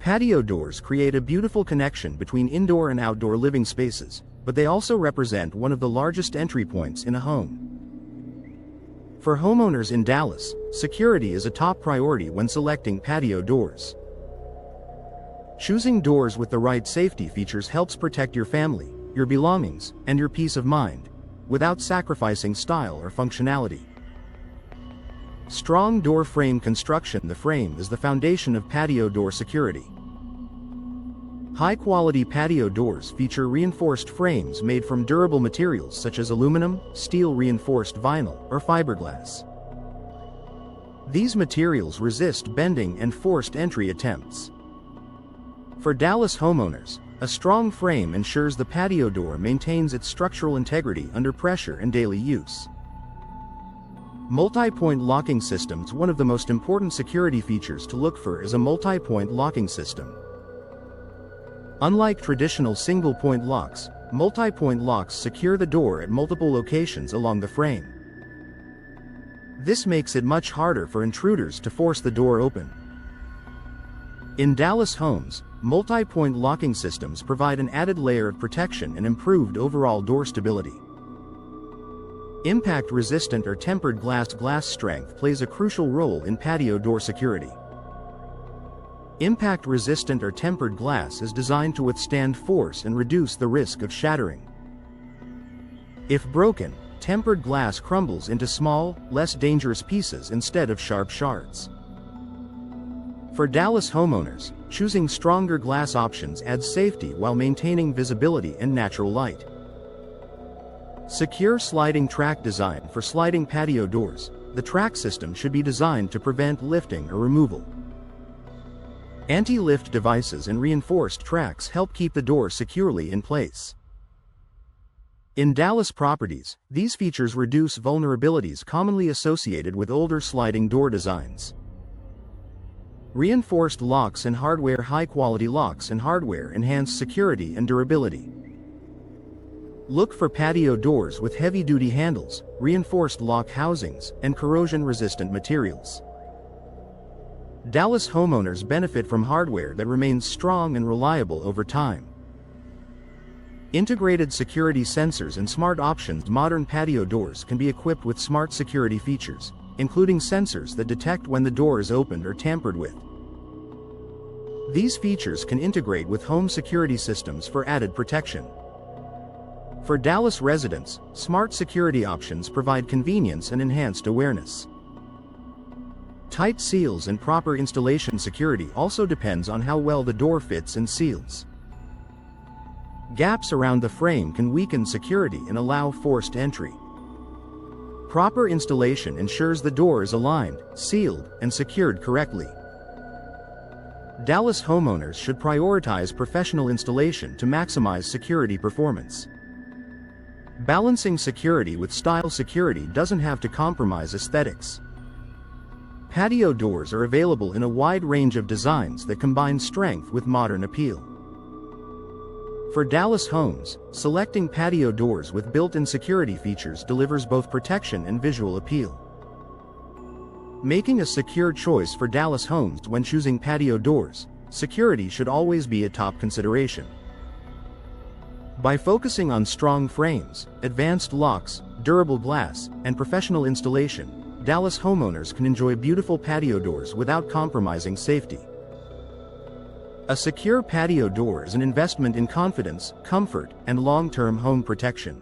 Patio doors create a beautiful connection between indoor and outdoor living spaces, but they also represent one of the largest entry points in a home. For homeowners in Dallas, security is a top priority when selecting patio doors. Choosing doors with the right safety features helps protect your family, your belongings, and your peace of mind, without sacrificing style or functionality. Strong door frame construction. The frame is the foundation of patio door security. High-quality patio doors feature reinforced frames made from durable materials such as aluminum, steel-reinforced vinyl, or fiberglass. These materials resist bending and forced entry attempts. For Dallas homeowners, a strong frame ensures the patio door maintains its structural integrity under pressure and daily use. Multi-point locking systems. One of the most important security features to look for is a multi-point locking system. Unlike traditional single-point locks, multi-point locks secure the door at multiple locations along the frame. This makes it much harder for intruders to force the door open. In Dallas homes, multi-point locking systems provide an added layer of protection and improved overall door stability. Impact-resistant or tempered glass strength plays a crucial role in patio door security. Impact-resistant or tempered glass is designed to withstand force and reduce the risk of shattering. If broken, tempered glass crumbles into small, less dangerous pieces instead of sharp shards. For Dallas homeowners, choosing stronger glass options adds safety while maintaining visibility and natural light. Secure sliding track design. For sliding patio doors, the track system should be designed to prevent lifting or removal. Anti-lift devices and reinforced tracks help keep the door securely in place. In Dallas properties, these features reduce vulnerabilities commonly associated with older sliding door designs. Reinforced locks and hardware. High-quality locks and hardware enhance security and durability. Look for patio doors with heavy-duty handles, reinforced lock housings, and corrosion-resistant materials. Dallas homeowners benefit from hardware that remains strong and reliable over time. Integrated security sensors and smart options. Modern patio doors can be equipped with smart security features, including sensors that detect when the door is opened or tampered with. These features can integrate with home security systems for added protection. For Dallas residents, smart security options provide convenience and enhanced awareness. Tight seals and proper installation. Security also depends on how well the door fits and seals. Gaps around the frame can weaken security and allow forced entry. Proper installation ensures the door is aligned, sealed, and secured correctly. Dallas homeowners should prioritize professional installation to maximize security performance. Balancing security with style. Security doesn't have to compromise aesthetics. Patio doors are available in a wide range of designs that combine strength with modern appeal. For Dallas homes, selecting patio doors with built-in security features delivers both protection and visual appeal. Making a secure choice for Dallas homes. When choosing patio doors, security should always be a top consideration. By focusing on strong frames, advanced locks, durable glass, and professional installation, Dallas homeowners can enjoy beautiful patio doors without compromising safety. A secure patio door is an investment in confidence, comfort, and long-term home protection.